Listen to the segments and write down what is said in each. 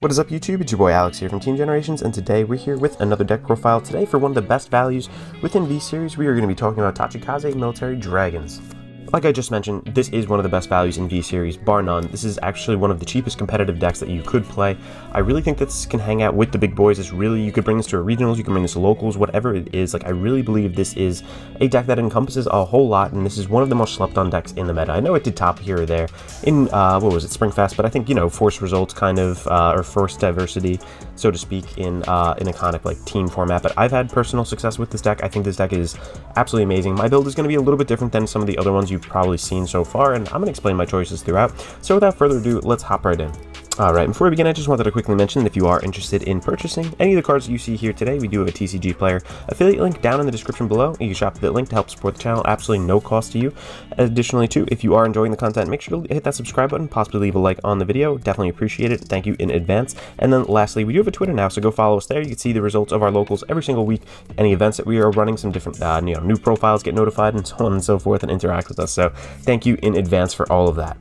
What is up YouTube, it's your boy Alex here from Team Generations, and today we're here with another deck profile. Today for one of the best values within V-Series, we are going to be talking about Tachikaze Military Dragons. Like I just mentioned, this is one of the best values in V-Series, bar none. This is actually one of the cheapest competitive decks that you could play. I really think this can hang out with the big boys. It's really, you could bring this to a regionals, you can bring this to locals, whatever it is. Like, I really believe this is a deck that encompasses a whole lot, and this is one of the most slept on decks in the meta. I know it did top here or there in, what was it, Springfest, but I think, you know, force results kind of, or force diversity, so to speak, in a kind of like team format. But I've had personal success with this deck. I think this deck is absolutely amazing. My build is going to be a little bit different than some of the other ones you've probably seen so far, and I'm going to explain my choices throughout. So without further ado, let's hop right in. Alright, before we begin, I just wanted to quickly mention that if you are interested in purchasing any of the cards that you see here today, we do have a TCG Player affiliate link down in the description below. You can shop that link to help support the channel, absolutely no cost to you. Additionally, too, if you are enjoying the content, make sure to hit that subscribe button, possibly leave a like on the video. Definitely appreciate it. Thank you in advance. And then lastly, we do have a Twitter now, so go follow us there. You can see the results of our locals every single week, any events that we are running, some different new profiles get notified, and so on and so forth, and interact with us. So thank you in advance for all of that.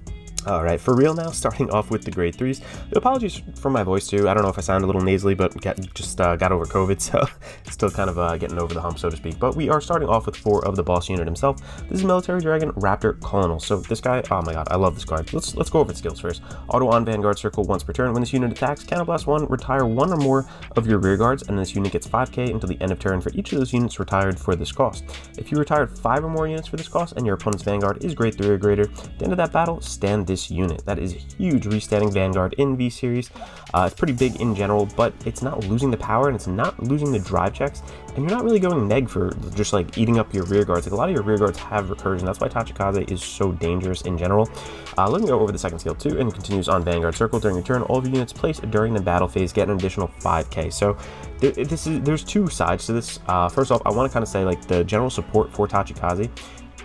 Alright, for real now, starting off with the grade 3s. Apologies for my voice too. I don't know if I sound a little nasally, but just got over COVID, so still kind of getting over the hump, so to speak. But we are starting off with 4 of the boss unit himself. This is Military Dragon Raptor Colonel. So this guy, oh my god, I love this card. Let's go over its skills first. Auto on Vanguard circle once per turn. When this unit attacks, counterblast 1, retire 1 or more of your rear guards, and this unit gets 5k until the end of turn for each of those units retired for this cost. If you retired 5 or more units for this cost, and your opponent's Vanguard is grade 3 or greater, at the end of that battle, stand this unit. That is a huge restanding Vanguard in V-Series. It's pretty big in general, but it's not losing the power, and it's not losing the drive checks, and you're not really going neg for just like eating up your rear guards. Like, a lot of your rear guards have recursion. That's why Tachikaze is so dangerous in general. Let me go over the second skill too, and continues on Vanguard circle. During your turn, all of your units placed during the battle phase get an additional 5k. So there's 2 sides to this. First off, I want to kind of say, like, the general support for Tachikaze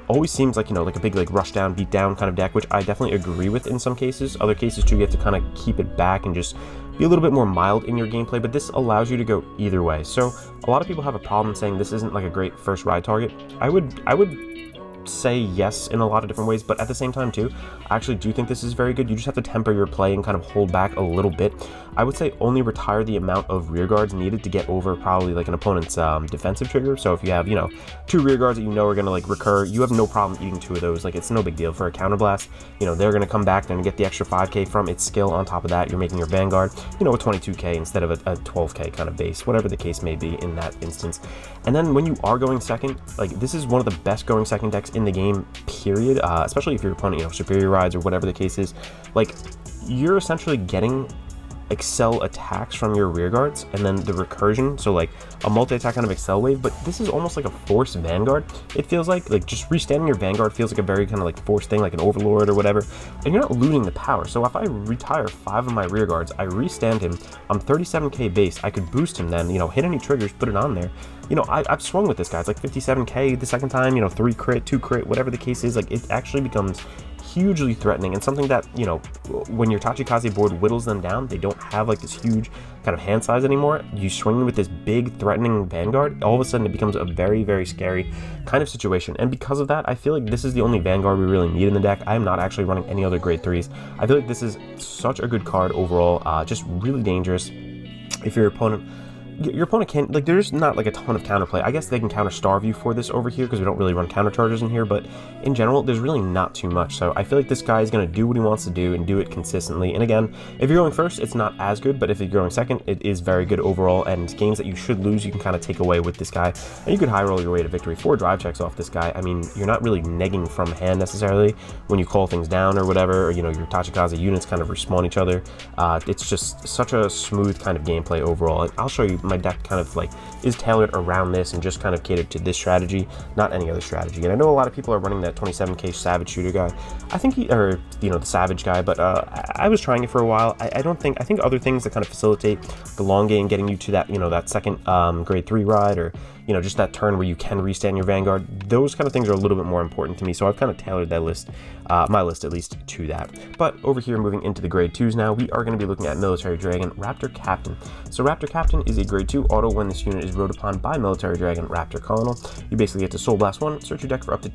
always seems like, you know, like a big like rush down, beat down kind of deck, which I definitely agree with in some cases. Other cases too, you have to kind of keep it back and just be a little bit more mild in your gameplay, but this allows you to go either way. So a lot of people have a problem saying this isn't like a great first ride target. I would say yes in a lot of different ways, but at the same time too, I actually do think this is very good. You just have to temper your play and kind of hold back a little bit. I would say only retire the amount of rear guards needed to get over probably like an opponent's defensive trigger. So if you have, you know, 2 rear guards that you know are going to like recur, you have no problem eating 2 of those. Like, it's no big deal. For a counterblast, you know, they're going to come back, they're going to get the extra 5k from its skill. On top of that, you're making your Vanguard, you know, a 22k instead of a 12k kind of base, whatever the case may be in that instance. And then when you are going second, like, this is one of the best going second decks in the game, period. Especially if your opponent, you know, superior rides or whatever the case is. Like, you're essentially getting excel attacks from your rear guards, and then the recursion, so like a multi-attack kind of excel wave. But this is almost like a force Vanguard. It feels like just restanding your Vanguard feels like a very kind of like force thing, like an overlord or whatever, and you're not losing the power. So if I retire 5 of my rear guards, I restand him, I'm 37k base, I could boost him then, you know, hit any triggers, put it on there. You know, I've swung with this guy. It's like 57k the second time, you know, 3 crit, 2 crit, whatever the case is. Like, it actually becomes hugely threatening, and something that, you know, when your Tachikaze board whittles them down, they don't have like this huge kind of hand size anymore. You swing with this big threatening Vanguard, all of a sudden it becomes a very, very scary kind of situation. And because of that, I feel like this is the only Vanguard we really need in the deck. I am not actually running any other grade 3s. I feel like this is such a good card overall, just really dangerous. If your opponent can't, like, there's not like a ton of counterplay. I guess they can counter starve you for this over here because we don't really run counter charges in here, but in general, there's really not too much. So I feel like this guy is going to do what he wants to do and do it consistently. And again, if you're going first, it's not as good, but if you're going second, it is very good overall. And games that you should lose, you can kind of take away with this guy, and you could high roll your way to victory. 4 drive checks off this guy. I mean, you're not really negging from hand necessarily when you call things down or whatever, or, you know, your Tachikaze units kind of respawn each other. It's just such a smooth kind of gameplay overall. And I'll show you my deck kind of like is tailored around this and just kind of catered to this strategy, not any other strategy. And I know a lot of people are running that 27k Savage Shooter guy. I think or you know, the Savage guy, but I was trying it for a while. I think other things that kind of facilitate the long game, getting you to that, you know, that second grade 3 ride, or, you know, just that turn where you can restand your Vanguard, those kind of things are a little bit more important to me. So I've kind of tailored that list, my list at least, to that. But over here, moving into the grade 2s now, we are going to be looking at Military Dragon Raptor Captain. So Raptor Captain is a grade 2 auto when this unit is rode upon by Military Dragon Raptor Colonel. You basically get to Soul Blast 1, search your deck for up to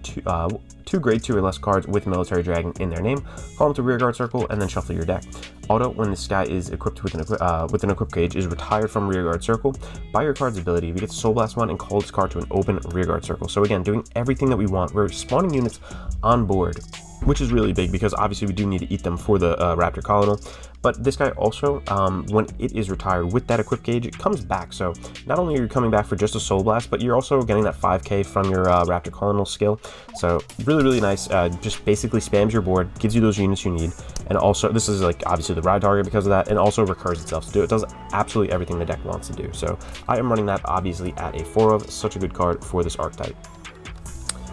2 grade 2 or less cards with Military Dragon in their name, call them to rearguard circle, and then shuffle your deck. Auto, when this guy is equipped with an equip gauge, is retired from rearguard circle. By your card's ability, we get to Soul Blast 1 and call this card to an open rearguard circle. So again, doing everything that we want. We're spawning units on board, which is really big because obviously we do need to eat them for the Raptor Colonel. But this guy also, when it is retired with that equip gauge, it comes back. So not only are you coming back for just a Soul Blast, but you're also getting that 5k from your Raptor Colonel skill. So really nice. Just basically spams your board, gives you those units you need. And also, this is like obviously the ride target because of that, and also recurs itself to do it. It does absolutely everything the deck wants to do. So I am running that obviously at a 4 of, such a good card for this archetype.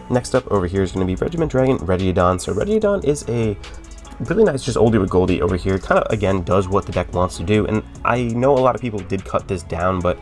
Next up over here is going to be Regiment Dragon Reggiodon. So Reggiodon is a really nice, just oldie with goldie over here. Kind of, again, does what the deck wants to do. And I know a lot of people did cut this down, but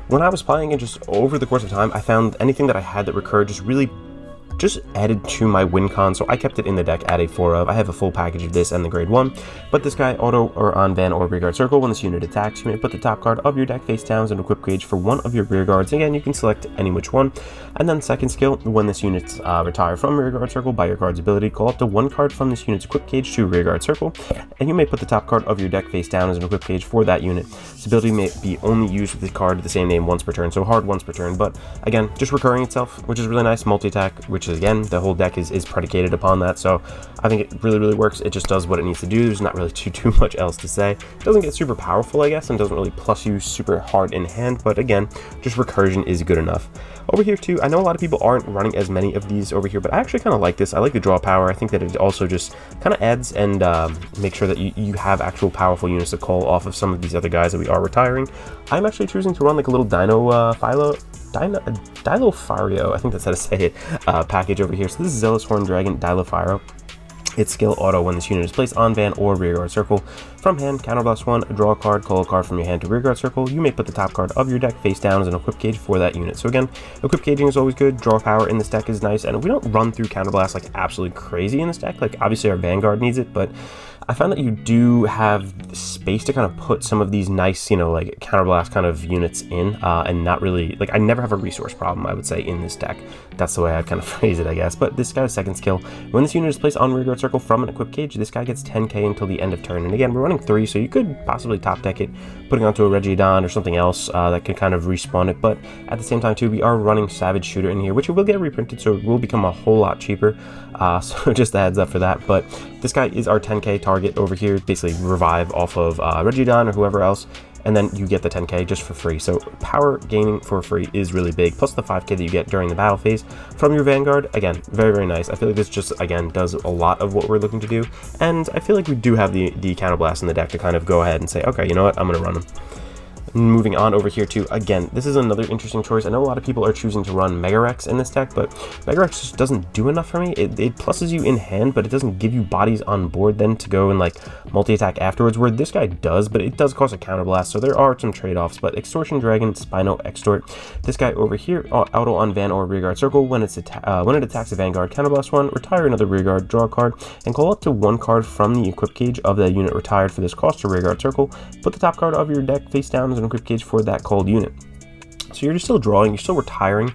when I was playing it just over the course of time, I found anything that I had that recurred just added to my win con, so I kept it in the deck at a 4 of. I have a full package of this and the grade 1, but this guy, auto or on van or rearguard circle, when this unit attacks, you may put the top card of your deck face down as an equip gauge for one of your rear guards. Again, you can select any which one. And then second skill, when this unit's retire from rearguard circle by your card's ability, call up to 1 card from this unit's equip gauge to rearguard circle, and you may put the top card of your deck face down as an equip gauge for that unit. This ability may be only used with the card of the same name once per turn, so hard once per turn, but again, just recurring itself, which is really nice. Multi-attack, which is, again, the whole deck is predicated upon that, so I think it really works. It just does what it needs to do. There's not really too much else to say. It doesn't get super powerful, I guess, and doesn't really plus you super hard in hand, but again, just recursion is good enough. Over here too, I know a lot of people aren't running as many of these over here, but I actually kind of like this. I like the draw power. I think that it also just kind of adds and make sure that you have actual powerful units to call off of some of these other guys that we are retiring. I'm actually choosing to run like a little Dilofario, I think that's how to say it, package over here. So this is Zealous Horn Dragon Dilofario. Its skill auto, when this unit is placed on van or rearguard circle. From hand, counterblast 1, draw a card, call a card from your hand to rearguard circle. You may put the top card of your deck face down as an equip gauge for that unit. So again, equip gauging is always good. Draw power in this deck is nice, and we don't run through counterblast like absolutely crazy in this deck. Like obviously our Vanguard needs it, but I found that you do have space to kind of put some of these nice, like counterblast kind of units in, and not really, like I never have a resource problem, I would say, in this deck. That's the way I'd kind of phrase it, I guess. But this guy's second skill, when this unit is placed on rearguard circle from an equip gauge, this guy gets 10k until the end of turn. And again, we're running 3, so you could possibly top deck it, putting onto a Reggiodon or something else that can kind of respawn it. But at the same time too, we are running Savage Shooter in here, which will get reprinted, so it will become a whole lot cheaper. So just a heads up for that. But this guy is our 10k target over here, basically revive off of Reggiodon or whoever else, and then you get the 10k just for free. So power gaining for free is really big, plus the 5k that you get during the battle phase from your Vanguard. Again, very nice. I feel like this just, again, does a lot of what we're looking to do, and I feel like we do have the counterblast in the deck to kind of go ahead and say, okay, you know what, I'm going to run them. Moving on over here too, again, this is another interesting choice. I know a lot of people are choosing to run Mega Rex in this deck, but Mega Rex just doesn't do enough for me. It pluses you in hand, but it doesn't give you bodies on board then to go and like multi-attack afterwards, where this guy does, but it does cost a counterblast, so there are some trade-offs. But Extortion Dragon Spino Extort, this guy over here, auto on van or rearguard circle, when it attacks a Vanguard, counterblast 1, retire another rearguard, draw a card, and call up to 1 card from the equip gauge of the unit retired for this cost to rearguard circle. Put the top card of your deck face down as an equip gauge for that called unit. So you're just still drawing, you're still retiring,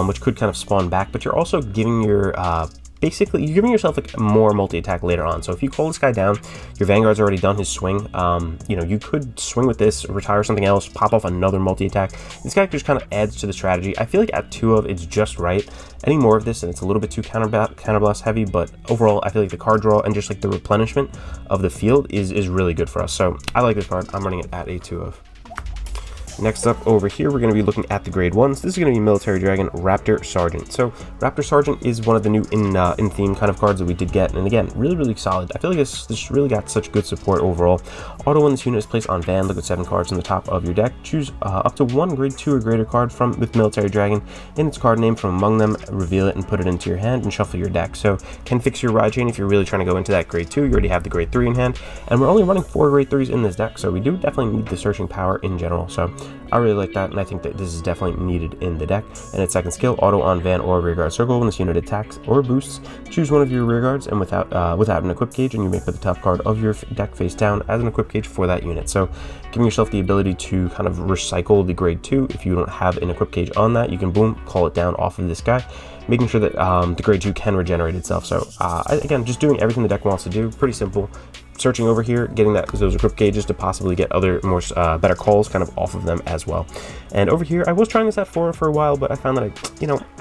which could kind of spawn back, but you're also giving your basically you're giving yourself like more multi-attack later on. So if you call this guy down, your Vanguard's already done his swing. You could swing with this, retire something else, pop off another multi-attack. This guy just kind of adds to the strategy. I feel like at 2 of it's just right. Any more of this and it's a little bit too counterblast heavy, but overall I feel like the card draw and just like the replenishment of the field is really good for us. So I like this card. I'm running it at a 2 of. Next up over here, we're going to be looking at the grade 1s. This is going to be Military Dragon Raptor Sergeant. So Raptor Sergeant is one of the new in-theme kind of cards that we did get, and again, really solid. I feel like this really got such good support overall. Auto, when this unit is placed on van, look at 7 cards on the top of your deck. Choose up to 1 grade 2 or greater card with Military Dragon in its card name from among them, reveal it and put it into your hand and shuffle your deck. So can fix your ride chain if you're really trying to go into that grade 2. You already have the grade 3 in hand, and we're only running 4 grade 3s in this deck, so we do definitely need the searching power in general. So I really like that, and I think that this is definitely needed in the deck. And its second skill, auto on Van or rearguard circle. When this unit attacks or boosts, choose one of your rearguards and without an equip gauge, and you may put the top card of your deck face down as an equip gauge for that unit. So giving yourself the ability to kind of recycle the grade 2. If you don't have an equip gauge on that, you can boom, call it down off of this guy, making sure that the grade 2 can regenerate itself. So again, just doing everything the deck wants to do. Pretty simple. Searching over here, getting those equip gauges to possibly get other more better calls kind of off of them as well. And over here, I was trying this at 4 for a while, but I found that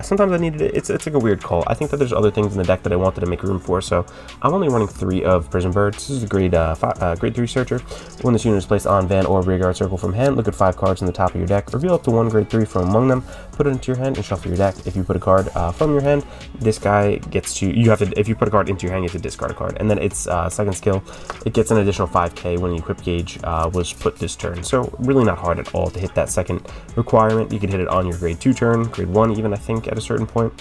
sometimes I needed it. It's like a weird call. I think that there's other things in the deck that I wanted to make room for, so I'm only running 3 of Prison Birds. This is a grade 3 searcher. When this unit is placed on Van or rearguard circle from hand, look at 5 cards in the top of your deck, reveal up to 1 grade 3 from among them, put it into your hand, and shuffle your deck. If you put a card from your hand, this guy gets to, if you put a card into your hand, you have to discard a card. And then its second skill, it gets an additional 5k when the equip gauge was put this turn. So really not hard at all to hit that second requirement. You could hit it on your grade 2 turn, grade 1 even, I think, at a certain point.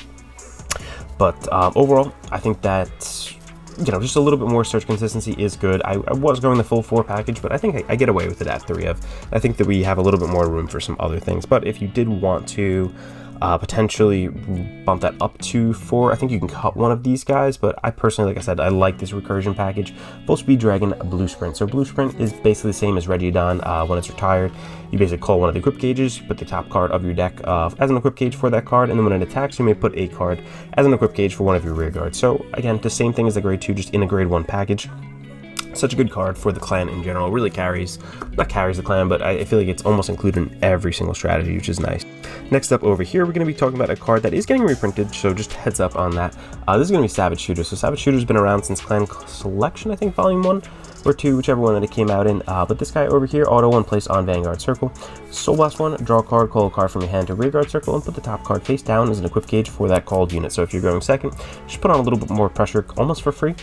But overall, I think that just a little bit more search consistency is good. I was going the full 4 package, but I think I get away with it at 3 of. I think that we have a little bit more room for some other things. But if you did want to potentially bump that up to 4, I think you can cut one of these guys, but I personally, like I said, I like this recursion package. Full speed dragon, blue sprint. So blue sprint is basically the same as Regidon when it's retired. You basically call one of the equip gauges, put the top card of your deck as an equip gauge for that card, and then when it attacks, you may put a card as an equip gauge for one of your rear guards. So again, the same thing as the grade 2, just in a grade 1 package. Such a good card for the clan in general. Really not carries the clan, but I feel like it's almost included in every single strategy, which is nice. Next up over here, we're going to be talking about a card that is getting reprinted, so just heads up on that. This is going to be Savage Shooter. So Savage Shooter's been around since Clan Selection, I think, Volume 1 or 2, whichever one that it came out in. But this guy over here, auto 1, place on Vanguard circle. Soul Blast 1, draw a card, call a card from your hand to rearguard circle, and put the top card face down as an equip gauge for that called unit. So if you're going second, just put on a little bit more pressure, almost for free,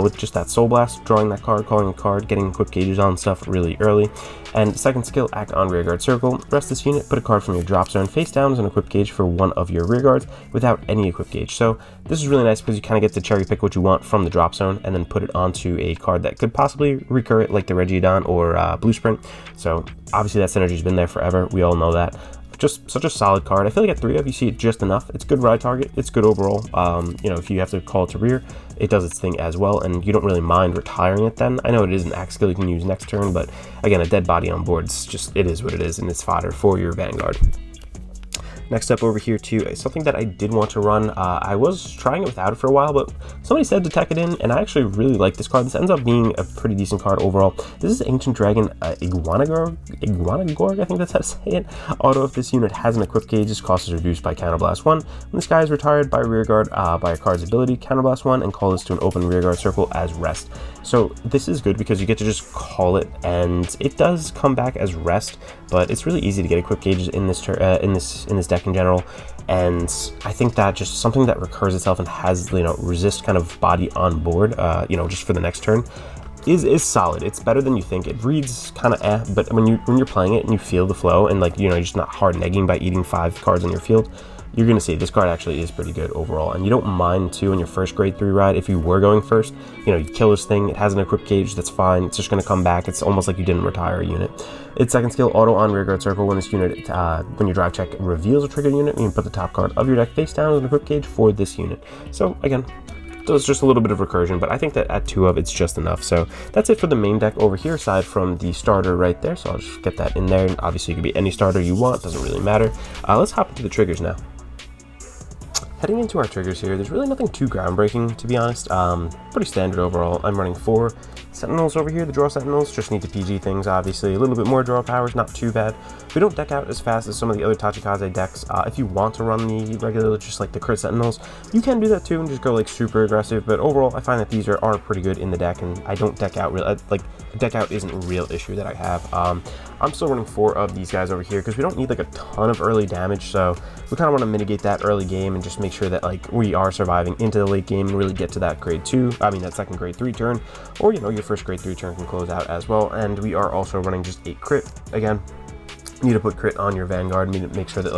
with just that Soul Blast, drawing that card, calling a card, getting equip gauges on stuff really early. And second skill, act on rearguard circle. Rest this unit, put a card from your drop zone face down as an equip gauge for one of your rearguards without any equip gauge. So this is really nice because you kind of get to cherry pick what you want from the drop zone and then put it onto a card that could possibly recur it, like the Regidon or Blue Sprint. So obviously that synergy's been there forever. We all know that. Just such a solid card. I feel like at 3 of you see it just enough. It's good ride target. It's good overall. If you have to call it to rear, it does its thing as well, and you don't really mind retiring it then. I know it is an axe skill you can use next turn, but again, a dead body on board, it is what it is, and it's fodder for your Vanguard. Next up over here too is something that I did want to run. I was trying it without it for a while, but somebody said to tech it in, and I actually really like this card. This ends up being a pretty decent card overall. This is Ancient Dragon Iguanagorg, I think that's how to say it. Auto, if this unit has an equip gauge, its cost is reduced by Counterblast 1. When this guy is retired by rearguard by a card's ability, Counterblast 1, and call this to an open rearguard circle as rest. So this is good because you get to just call it, and it does come back as rest, but it's really easy to get equip gauges in this deck in general, and I think that just something that recurs itself and has resist kind of body on board just for the next turn is solid. It's better than you think. It reads kind of but when you're playing it and you feel the flow and you're just not hard negging by eating 5 cards on your field, you're going to see this card actually is pretty good overall, and you don't mind too on your first grade 3 ride. If you were going first, you kill this thing, it has an equip gauge, that's fine, it's just going to come back. It's almost like you didn't retire a unit. Its second skill, auto on rearguard circle. When this unit, when your drive check reveals a triggered unit, you can put the top card of your deck face down as an equip gauge for this unit. So again, does just a little bit of recursion, but I think that at 2 of it's just enough. So that's it for the main deck over here, aside from the starter right there. So I'll just get that in there, and obviously it could be any starter you want, doesn't really matter. Let's hop into the triggers now. Heading into our triggers here, there's really nothing too groundbreaking, to be honest. Pretty standard overall. I'm running 4 Sentinels over here. The draw Sentinels just need to PG things, obviously. A little bit more draw powers, not too bad. We don't deck out as fast as some of the other Tachikaze decks. If you want to run the regular, just like the crit Sentinels, you can do that too and just go super aggressive. But overall, I find that these are pretty good in the deck, and I don't deck out deck out isn't a real issue that I have. I'm still running 4 of these guys over here because we don't need a ton of early damage, so we kind of want to mitigate that early game and just make sure that we are surviving into the late game and really get to that that second grade 3 turn, or your first grade 3 turn can close out as well. And we are also running just 8 crit. Again, you need to put crit on your Vanguard, need to make sure that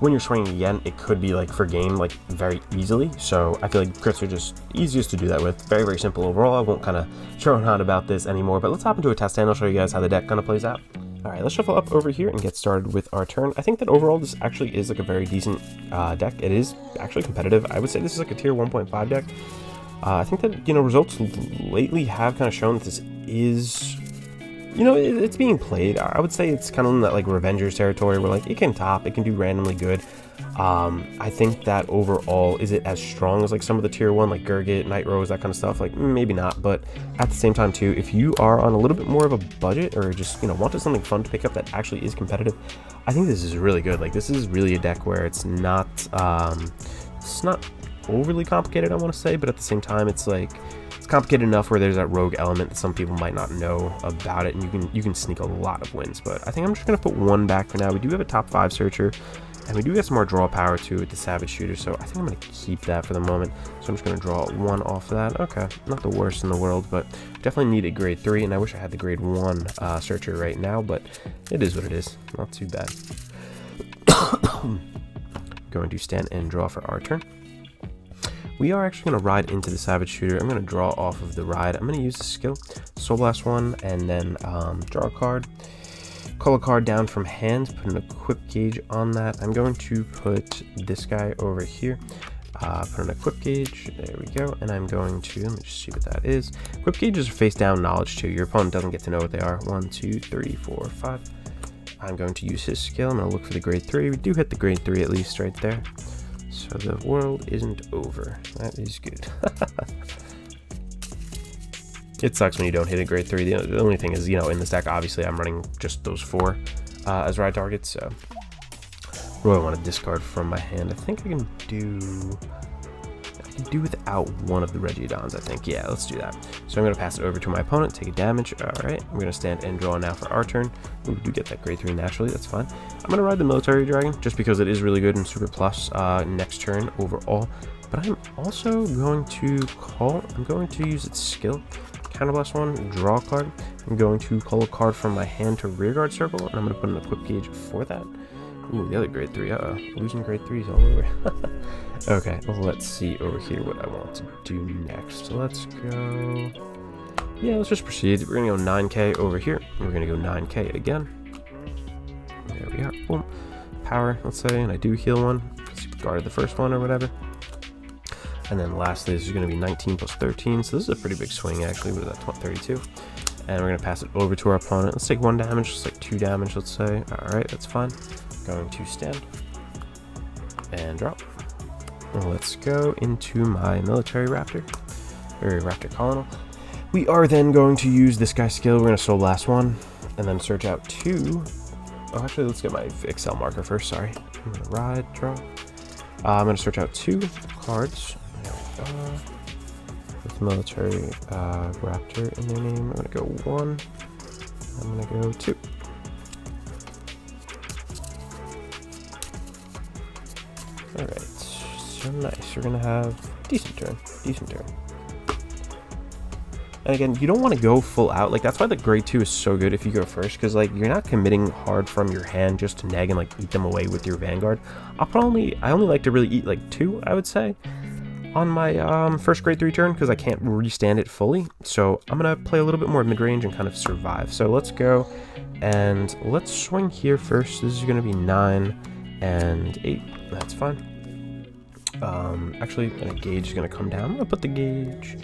when you're swinging again, it could be for game very easily. So I feel like crits are just easiest to do that with. Very, very simple overall. I won't kind of drone on about this anymore, but let's hop into a test and I'll show you guys how the deck kind of plays out. All right, let's shuffle up over here and get started with our turn. I think that overall this actually is like a very decent deck. It is actually competitive. I would say this is like a tier 1.5 deck. I think that, you know, results lately have kind of shown that this is, you know, it's being played. I would say it's kind of in that like Revengers territory where like it can top, it can do randomly good. I think that overall, is it as strong as like some of the tier 1 like Gurgit, Night Rose, that kind of stuff? Like maybe not, but at the same time too, if you are on a little bit more of a budget or just, you know, wanted something fun to pick up that actually is competitive, I think this is really good. Like this is really a deck where it's not overly complicated, I want to say, but at the same time it's like it's complicated enough where there's that rogue element that some people might not know about it, and you can sneak a lot of wins. But I think I'm just gonna put one back for now. We do have a top 5 searcher, and we do get some more draw power too with the Savage Shooter, so I think I'm gonna keep that for the moment. So I'm just gonna draw 1 off of that. Okay, not the worst in the world, but definitely need a grade 3, and I wish I had the grade 1 searcher right now, but it is what it is. Not too bad. Going to stand and draw for our turn. We are actually going to ride into the Savage Shooter. I'm going to draw off of the ride. I'm going to use the skill, Soul Blast 1, and then draw a card. Call a card down from hand, put an equip gauge on that. I'm going to put this guy over here. Put an equip gauge, there we go, and I'm going to, let me just see what that is. Equip gauges are face down knowledge too. Your opponent doesn't get to know what they are. 1, 2, 3, 4, 5. I'm going to use his skill. I'm going to look for the grade 3. We do hit the grade 3 at least right there. So the world isn't over. That is good. It sucks when you don't hit a grade 3. The only thing is, you know, in this deck, obviously, I'm running just those 4 as ride targets. So, what do I want to discard from my hand? I think I can do without one of the Regiodons, I think. Yeah, let's do that. So I'm going to pass it over to my opponent, take a damage. All right, I'm going to stand and draw now for our turn. Ooh, we do get that grade 3 naturally, that's fine. I'm going to ride the Military Dragon just because it is really good and super plus next turn overall. But I'm also going to use its skill. Counterblast 1, draw a card. I'm going to call a card from my hand to rearguard circle, and I'm going to put an equip gauge for that. Ooh, the other grade 3, losing grade 3s all over. Okay, well, let's see over here what I want to do next. So let's go, yeah, let's just proceed. We're gonna go 9k over here. We're gonna go 9k again. There we are, boom. Power, let's say, and I do heal 1, because you guarded the first one or whatever. And then lastly, this is gonna be 19 plus 13, so this is a pretty big swing actually. What is that, 32? And we're gonna pass it over to our opponent. Let's take 1 damage, just like 2 damage, let's say. All right, that's fine. Going to stand and drop. Let's go into my Military Raptor, or Raptor Colonel. We are then going to use this guy's skill. We're going to Soul Blast 1, and then search out 2. Oh, actually, let's get my Excel marker first, sorry. I'm going to ride, draw. I'm going to search out 2 cards. There we go. With Military Raptor in their name. I'm going to go 1. I'm going to go 2. Alright, so nice. We're gonna have decent turn. And again, you don't want to go full out. Like, that's why the grade 2 is so good if you go first, because like you're not committing hard from your hand just to nag and like eat them away with your Vanguard. I only like to really eat like 2, I would say, on my first grade 3 turn, because I can't restand it fully. So I'm gonna play a little bit more mid-range and kind of survive. So let's go and let's swing here first. This is gonna be 9 and 8. That's fine. Actually, a gauge is gonna come down. I'm gonna put the gauge.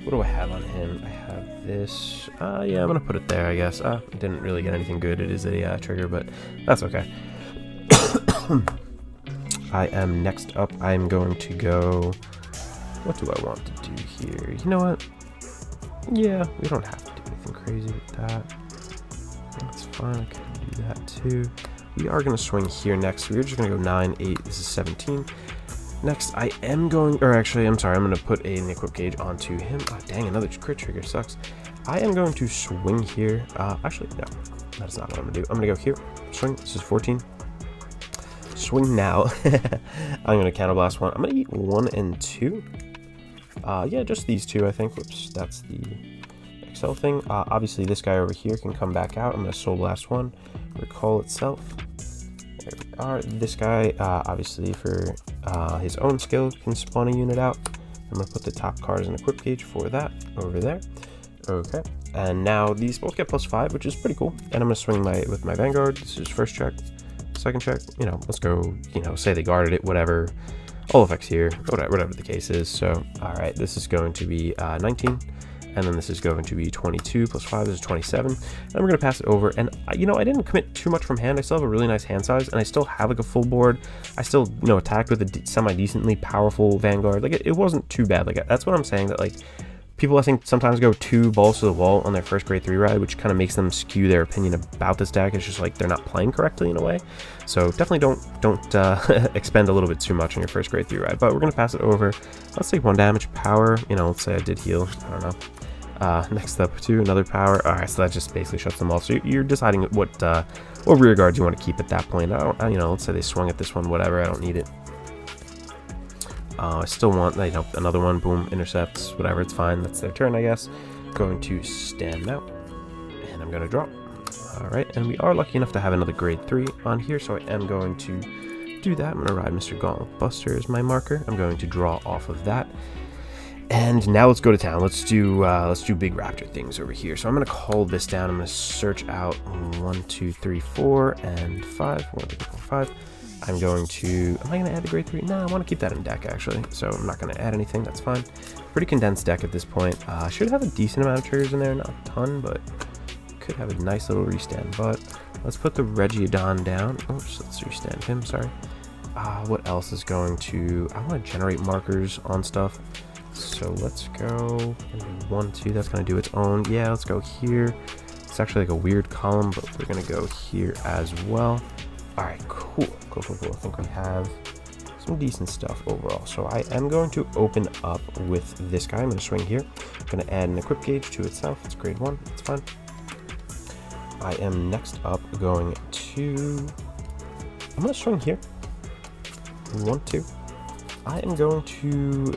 What do I have on him? I have this. Yeah, I'm gonna put it there, I guess. Didn't really get anything good. It is a trigger, but that's okay. I am next up. I'm going to go. What do I want to do here? You know what? Yeah, we don't have to do anything crazy with that. That's fine. I can do that too. We are going to swing here next. We're just going to go 9, 8. This is 17. Next, I am going, or actually, I'm sorry, I'm going to put an equip gauge onto him. Oh, dang, another crit trigger sucks. I am going to swing here. Actually, no, that's not what I'm going to do. I'm going to go here, swing. This is 14. Swing now. I'm going to counterblast 1. I'm going to eat 1 and 2. Yeah, just these 2, I think. Whoops, that's the Excel thing. Obviously, this guy over here can come back out. I'm going to Soul Blast 1, recall itself. There we are. This guy, obviously, for his own skill, can spawn a unit out. I'm going to put the top card as an equip gauge for that over there. Okay. And now these both get +5, which is pretty cool. And I'm going to swing with my Vanguard. This is first check, second check. You know, let's go, you know, say they guarded it, whatever. All effects here, whatever the case is. So, all right, this is going to be 19. And then this is going to be 22 + 5, this is 27. And we're going to pass it over. And, you know, I didn't commit too much from hand. I still have a really nice hand size, and I still have, like, a full board. I still, you know, attacked with a semi-decently powerful Vanguard. Like, it wasn't too bad. Like, that's what I'm saying, that, like, people, I think, sometimes go too balls to the wall on their first grade 3 ride, which kind of makes them skew their opinion about this deck. It's just like they're not playing correctly in a way. So definitely don't expend a little bit too much on your first grade 3 ride. But we're going to pass it over. Let's take 1 damage, power. You know, let's say I did heal. I don't know. Next up, 2, another power. All right, so that just basically shuts them off. So you're deciding what rear guards you want to keep at that point. You know, let's say they swung at this one, whatever. I don't need it. I still want, you know, another one. Boom, intercepts, whatever. It's fine. That's their turn, I guess. Going to stand out, and I'm going to drop. All right, and we are lucky enough to have another grade 3 on here, so I am going to do that. I'm going to ride Mr. Gauntlet Buster as my marker. I'm going to draw off of that. And now let's go to town. Let's do big raptor things over here. So I'm gonna call this down. I'm gonna search out 1, 2, 3, 4, and 5. 1, 2, 3, 4, 5. I'm going to. Am I gonna add the grade 3? No, I want to keep that in deck actually. So I'm not gonna add anything. That's fine. Pretty condensed deck at this point. Should have a decent amount of triggers in there, not a ton, but could have a nice little restand. But let's put the Regiodon down. Oops, let's restand him. Sorry. What else is going to? I want to generate markers on stuff. So let's go 1, 2, that's going to do its own. Yeah, let's go here. It's actually like a weird column, but we're going to go here as well. All right, cool. I think we have some decent stuff overall. So I am going to open up with this guy. I'm going to swing here. I'm going to add an equip gauge to itself. It's grade 1. It's fine. I am next up going to... I'm going to swing here. 1, 2. I am going to...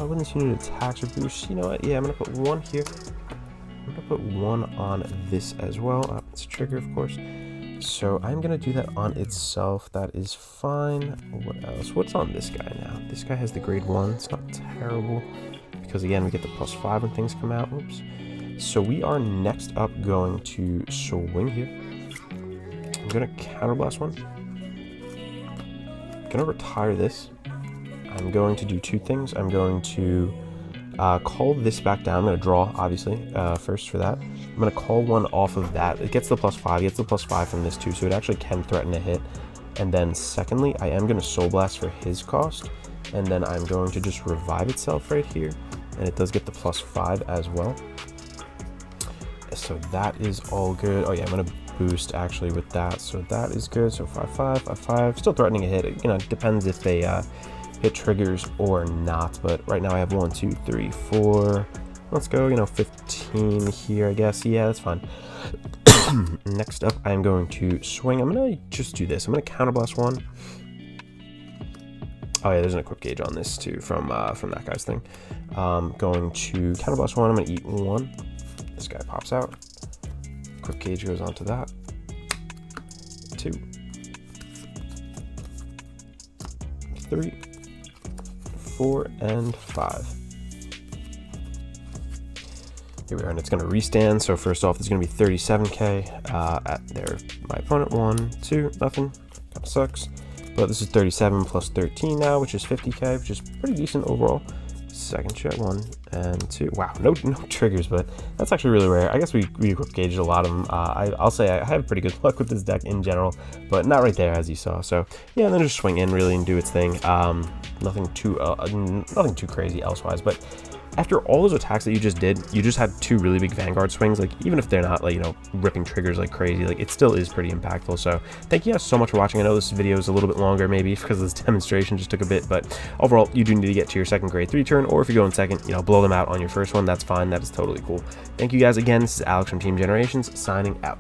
when this unit attacks or boosts, you know what? Yeah, I'm going to put 1 here. I'm going to put 1 on this as well. It's a trigger, of course. So I'm going to do that on itself. That is fine. What else? What's on this guy now? This guy has the grade 1. It's not terrible because, again, we get the +5 when things come out. Oops. So we are next up going to swing here. I'm going to counterblast 1. I'm going to retire this. I'm going to do 2 things. I'm going to call this back down. I'm going to draw, obviously, first for that. I'm going to call 1 off of that. It gets the +5. It gets the +5 from this too, so it actually can threaten a hit. And then secondly, I am going to Soul Blast for his cost. And then I'm going to just revive itself right here. And it does get the +5 as well. So that is all good. Oh yeah, I'm going to boost actually with that. So that is good. So 5, 5, 5, 5. Still threatening a hit. You know, it depends if they... hit triggers or not, but right now I have 1, 2, 3, 4. Let's go, you know, 15 here, I guess. Yeah, that's fine. Next up, I'm going to swing. I'm gonna just do this. I'm gonna counterblast 1. Oh yeah, there's an equip gauge on this too from that guy's thing. Going to counterblast 1. I'm gonna eat 1. This guy pops out. Equip gauge goes onto that. 2, 3, 4, and 5. Here we are, and it's going to restand. So first off, it's going to be 37k at there. My opponent 1, 2, nothing. Kind of sucks. But this is 37 plus 13 now, which is 50k, which is pretty decent overall. Second check, 1 and 2. Wow, no triggers, but that's actually really rare. I guess we equip gauged a lot of them. I'll say I have pretty good luck with this deck in general, but not right there as you saw. So yeah, and then just swing in really and do its thing. Nothing too crazy elsewise, but after all those attacks that you just did, you just had 2 really big Vanguard swings. Like, even if they're not, like, you know, ripping triggers like crazy, like, it still is pretty impactful. So thank you guys so much for watching. I know this video is a little bit longer maybe because this demonstration just took a bit, but overall, you do need to get to your second grade 3 turn, or if you go in second, you know, blow them out on your first one. That's fine. That is totally cool. Thank you guys again. This is Alex from Team Generations signing out.